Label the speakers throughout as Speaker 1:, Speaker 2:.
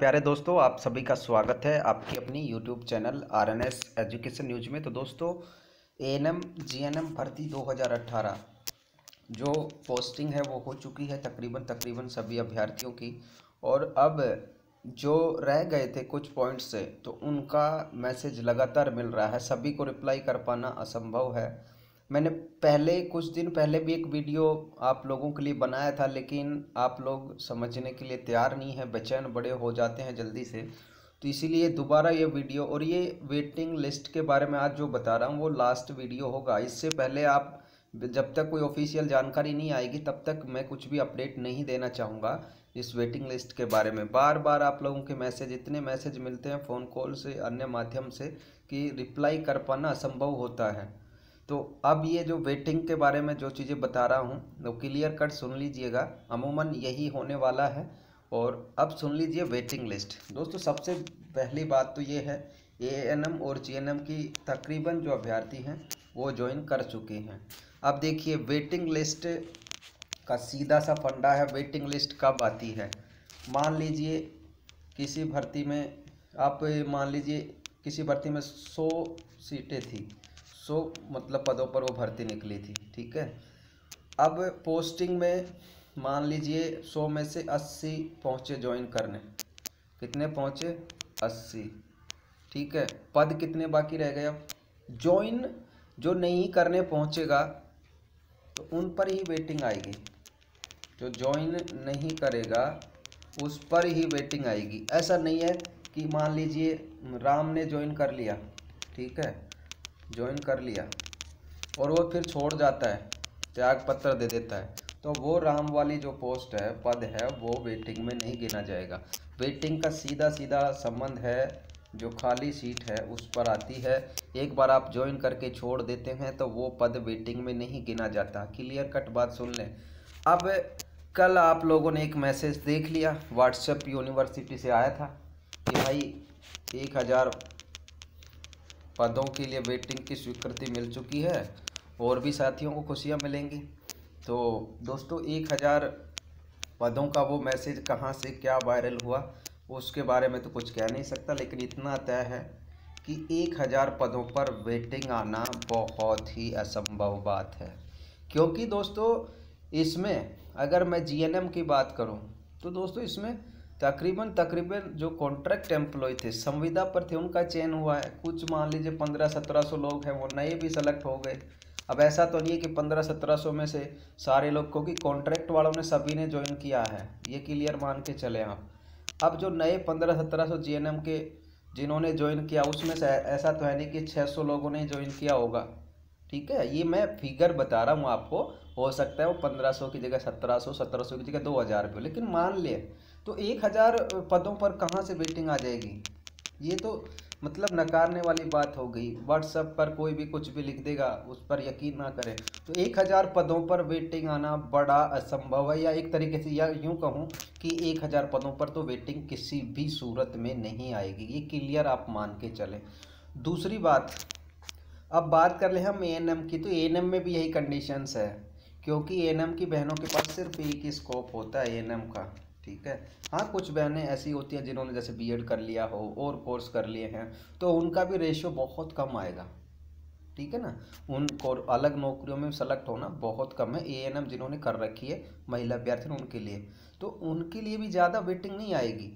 Speaker 1: प्यारे दोस्तों, आप सभी का स्वागत है आपकी अपनी YouTube channel RNS education news में। तो दोस्तों, एएनएम जीएनएम भर्ती 2018 जो पोस्टिंग है वो हो चुकी है तकरीबन सभी अभ्यर्थियों की। और अब जो रह गए थे कुछ पॉइंट्स से, तो उनका मैसेज लगातार मिल रहा है। सभी को रिप्लाई कर पाना असंभव है। मैंने पहले कुछ दिन पहले भी एक वीडियो आप लोगों के लिए बनाया था, लेकिन आप लोग समझने के लिए तैयार नहीं है, बेचैन बड़े हो जाते हैं जल्दी से। तो इसीलिए दोबारा ये वीडियो और ये वेटिंग लिस्ट के बारे में आज जो बता रहा हूँ वो लास्ट वीडियो होगा। इससे पहले आप जब तक कोई ऑफिशियल जानकारी नहीं आएगी तब तक मैं कुछ भी अपडेट नहीं देना चाहूँगा इस वेटिंग लिस्ट के बारे में। बार बार आप लोगों के मैसेज, इतने मैसेज मिलते हैं फ़ोन कॉल से, अन्य माध्यम से, कि रिप्लाई कर पाना असंभव होता है। तो अब ये जो वेटिंग के बारे में जो चीज़ें बता रहा हूँ वो क्लियर कट सुन लीजिएगा, अमूमन यही होने वाला है। और अब सुन लीजिए वेटिंग लिस्ट। दोस्तों, सबसे पहली बात तो ये है, एएनएम और जीएनएम की तकरीबन जो अभ्यर्थी हैं वो ज्वाइन कर चुके हैं। अब देखिए, वेटिंग लिस्ट का सीधा सा फंडा है। वेटिंग लिस्ट कब आती है? मान लीजिए किसी भर्ती में, आप मान लीजिए किसी भर्ती में 100 सीटें थी, 100 मतलब पदों पर वो भर्ती निकली थी, ठीक है। अब पोस्टिंग में मान लीजिए 100 में से 80 पहुँचे ज्वाइन करने। कितने पहुँचे? 80, ठीक है। पद कितने बाकी रह गए? अब ज्वाइन जो नहीं करने पहुँचेगा तो उन पर ही वेटिंग आएगी। जो ज्वाइन नहीं करेगा उस पर ही वेटिंग आएगी। ऐसा नहीं है कि मान लीजिए राम ने ज्वाइन कर लिया, ठीक है, ज्वाइन कर लिया और वो फिर छोड़ जाता है, त्याग पत्र दे देता है, तो वो राम वाली जो पोस्ट है, पद है, वो वेटिंग में नहीं गिना जाएगा। वेटिंग का सीधा सीधा संबंध है जो खाली सीट है उस पर आती है। एक बार आप ज्वाइन करके छोड़ देते हैं तो वो पद वेटिंग में नहीं गिना जाता। क्लियर कट बात सुन लें। अब कल आप लोगों ने एक मैसेज देख लिया, व्हाट्सएप यूनिवर्सिटी से आया था कि भाई 1000 पदों के लिए वेटिंग की स्वीकृति मिल चुकी है और भी साथियों को खुशियां मिलेंगी। तो दोस्तों, 1000 पदों का वो मैसेज कहां से क्या वायरल हुआ उसके बारे में तो कुछ कह नहीं सकता, लेकिन इतना तय है कि 1000 पदों पर वेटिंग आना बहुत ही असंभव बात है। क्योंकि दोस्तों, इसमें अगर मैं जीएनएम की बात करूं तो दोस्तों इसमें तकरीबन जो कॉन्ट्रैक्ट एम्प्लॉय थे, संविदा पर थे, उनका चयन हुआ है। कुछ मान लीजिए 1500-1700 लोग हैं, वो नए भी सेलेक्ट हो गए। अब ऐसा तो नहीं है कि 1500-1700 में से सारे लोग, क्योंकि कॉन्ट्रैक्ट वालों ने सभी ने ज्वाइन किया है, ये क्लियर मान के चले आप। अब जो नए 1500-1700 जीएनएम के जिन्होंने ज्वाइन किया, उसमें से ऐसा तो है नहीं कि 600 लोगों ने ज्वाइन किया होगा, ठीक है। ये मैं फिगर बता रहा हूँ आपको, हो सकता है वो 1500 की जगह 1700, 1700 की जगह 2000 पे, लेकिन मान ले तो 1000 पदों पर कहाँ से वेटिंग आ जाएगी? ये तो मतलब नकारने वाली बात हो गई। व्हाट्सएप पर कोई भी कुछ भी लिख देगा, उस पर यकीन ना करें। तो 1000 पदों पर वेटिंग आना बड़ा असंभव है, या एक तरीके से या यूँ कहूँ कि 1000 पदों पर तो वेटिंग किसी भी सूरत में नहीं आएगी। ये क्लियर आप मान के चलें। दूसरी बात, अब बात कर ले हम एएनएम की, तो एएनएम में भी यही कंडीशंस है, क्योंकि एएनएम की बहनों के पास सिर्फ एक ही स्कोप होता है एएनएम का, ठीक है। हाँ, कुछ बहनें ऐसी होती हैं जिन्होंने जैसे बीएड कर लिया हो और कोर्स कर लिए हैं, तो उनका भी रेशियो बहुत कम आएगा, ठीक है ना। उनको अलग नौकरियों में सेलेक्ट होना बहुत कम है। एएनएम जिन्होंने कर रखी है महिला अभ्यर्थी उनके लिए, तो उनके लिए भी ज़्यादा वेटिंग नहीं आएगी।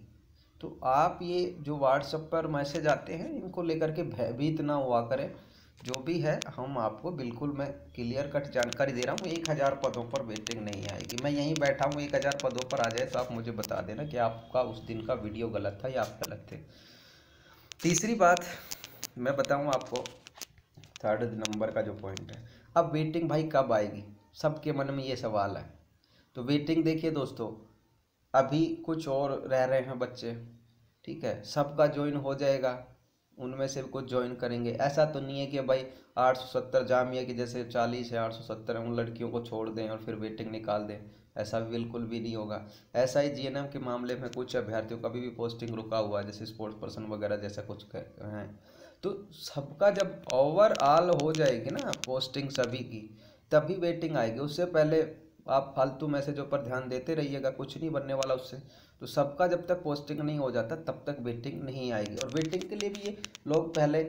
Speaker 1: तो आप ये जो व्हाट्सएप पर मैसेज आते हैं इनको लेकर के भयभीत ना हुआ करें। जो भी है हम आपको बिल्कुल, मैं क्लियर कट जानकारी दे रहा हूँ। 1000 पदों पर वेटिंग नहीं आएगी। मैं यहीं बैठा हूँ, 1000 पदों पर आ जाए तो आप मुझे बता देना कि आपका उस दिन का वीडियो गलत था या आप गलत थे। तीसरी बात मैं बताऊँ आपको, 3rd नंबर का जो पॉइंट है, अब वेटिंग भाई कब आएगी? सबके मन में ये सवाल है। तो वेटिंग देखिए दोस्तों, अभी कुछ और रह रहे हैं बच्चे, ठीक है, सबका ज्वाइन हो जाएगा, उनमें से कुछ ज्वाइन करेंगे। ऐसा तो नहीं है कि भाई 870 जामिया की जैसे 40 है, 870 है, उन लड़कियों को छोड़ दें और फिर वेटिंग निकाल दें। ऐसा बिल्कुल भी नहीं होगा। ऐसा ही जीएनएम के मामले में कुछ अभ्यर्थियों का भी पोस्टिंग रुका हुआ है, जैसे स्पोर्ट्स पर्सन वगैरह जैसा कुछ हैं। तो सबका जब ओवरऑल हो जाएगी ना पोस्टिंग सभी की, तभी वेटिंग आएगी। उससे पहले आप फालतू मैसेजों पर ध्यान देते रहिएगा, कुछ नहीं बनने वाला उससे। तो सबका जब तक पोस्टिंग नहीं हो जाता तब तक वेटिंग नहीं आएगी। और वेटिंग के लिए भी ये लोग पहले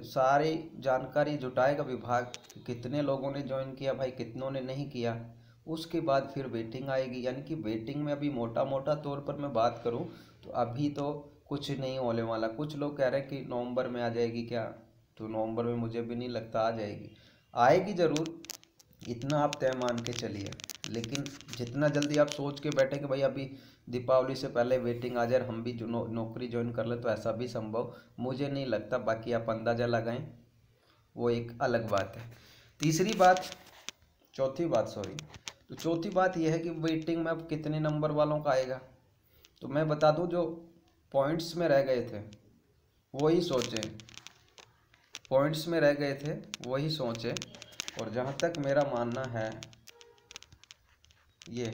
Speaker 1: सारी जानकारी जुटाएगा विभाग, कितने लोगों ने ज्वाइन किया भाई, कितनों ने नहीं किया, उसके बाद फिर वेटिंग आएगी। यानी कि वेटिंग में अभी मोटा मोटा तौर पर मैं बात करूं तो अभी तो कुछ नहीं होने वाला। कुछ लोग कह रहे हैं कि नवंबर में आ जाएगी क्या, तो नवंबर में मुझे भी नहीं लगता आ जाएगी, आएगी ज़रूर, इतना आप तय मान के चलिए। लेकिन जितना जल्दी आप सोच के बैठे कि भाई अभी दीपावली से पहले वेटिंग आ जाए, हम भी जो नौकरी ज्वाइन कर ले, तो ऐसा भी संभव मुझे नहीं लगता। बाकी आप अंदाज़ा लगाएं, वो एक अलग बात है। चौथी बात सॉरी, तो चौथी बात यह है कि वेटिंग में अब कितने नंबर वालों का आएगा। तो मैं बता दूं, जो पॉइंट्स में रह गए थे वही सोचें, पॉइंट्स में रह गए थे वही सोचें। और जहाँ तक मेरा मानना है ये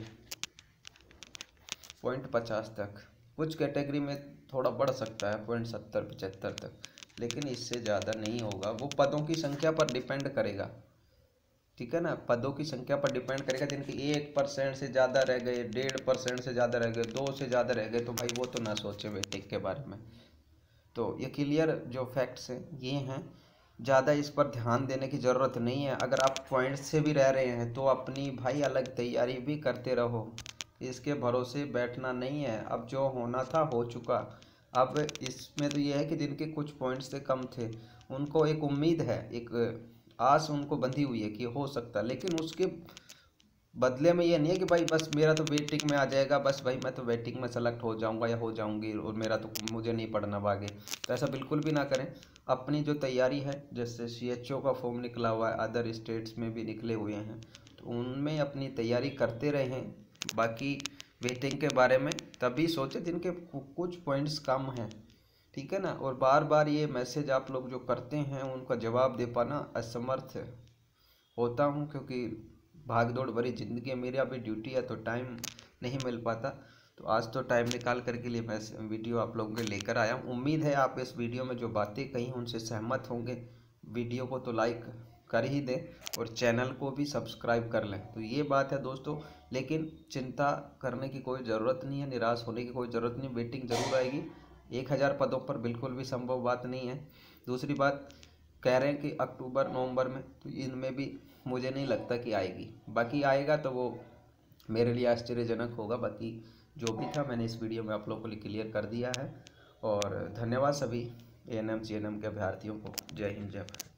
Speaker 1: .50 तक, कुछ कैटेगरी में थोड़ा बढ़ सकता है .70-75 तक, लेकिन इससे ज़्यादा नहीं होगा। वो पदों की संख्या पर डिपेंड करेगा, ठीक है ना, पदों की संख्या पर डिपेंड करेगा। जिनके 1% से ज़्यादा रह गए, 1.5% से ज़्यादा रह गए, 2 से ज़्यादा रह गए, तो भाई वो तो ना सोचे वेटिंग के बारे में। तो ये क्लियर जो फैक्ट्स हैं ये हैं, ज़्यादा इस पर ध्यान देने की ज़रूरत नहीं है। अगर आप पॉइंट्स से भी रह रहे हैं तो अपनी भाई अलग तैयारी भी करते रहो, इसके भरोसे बैठना नहीं है। अब जो होना था हो चुका। अब इसमें तो ये है कि जिनके कुछ पॉइंट्स से कम थे उनको एक उम्मीद है, एक आस उनको बंधी हुई है कि हो सकता, लेकिन उसके बदले में ये नहीं है कि भाई बस मेरा तो वेटिंग में आ जाएगा, बस भाई मैं तो वेटिंग में सेलेक्ट हो जाऊंगा या हो जाऊंगी और मेरा तो मुझे नहीं पढ़ना आगे। तो ऐसा बिल्कुल भी ना करें। अपनी जो तैयारी है, जैसे CHO का फॉर्म निकला हुआ है, अदर स्टेट्स में भी निकले हुए हैं, तो उनमें अपनी तैयारी करते रहें। बाकी वेटिंग के बारे में तभी सोचें जिनके कुछ पॉइंट्स कम हैं, ठीक है ना। और बार बार ये मैसेज आप लोग जो करते हैं उनका जवाब दे पाना असमर्थ होता हूँ, क्योंकि भाग दौड़ भरी ज़िंदगी है, मेरी अभी ड्यूटी है तो टाइम नहीं मिल पाता। तो आज तो टाइम निकाल कर के लिए मैं वीडियो आप लोगों के लेकर आया हूँ। उम्मीद है आप इस वीडियो में जो बातें कही उनसे सहमत होंगे। वीडियो को तो लाइक कर ही दें और चैनल को भी सब्सक्राइब कर लें। तो ये बात है दोस्तों, लेकिन चिंता करने की कोई ज़रूरत नहीं है, निराश होने की कोई ज़रूरत नहीं। वेटिंग ज़रूर आएगी, 1000 पदों पर बिल्कुल भी संभव बात नहीं है। दूसरी बात, कह रहे हैं कि अक्टूबर नवंबर में, तो इनमें भी मुझे नहीं लगता कि आएगी। बाकी आएगा तो वो मेरे लिए आश्चर्यजनक होगा। बाकी जो भी था मैंने इस वीडियो में आप लोगों को लिए क्लियर कर दिया है। और धन्यवाद सभी ANM GNM के अभ्यर्थियों को। जय हिंद, जय भारत।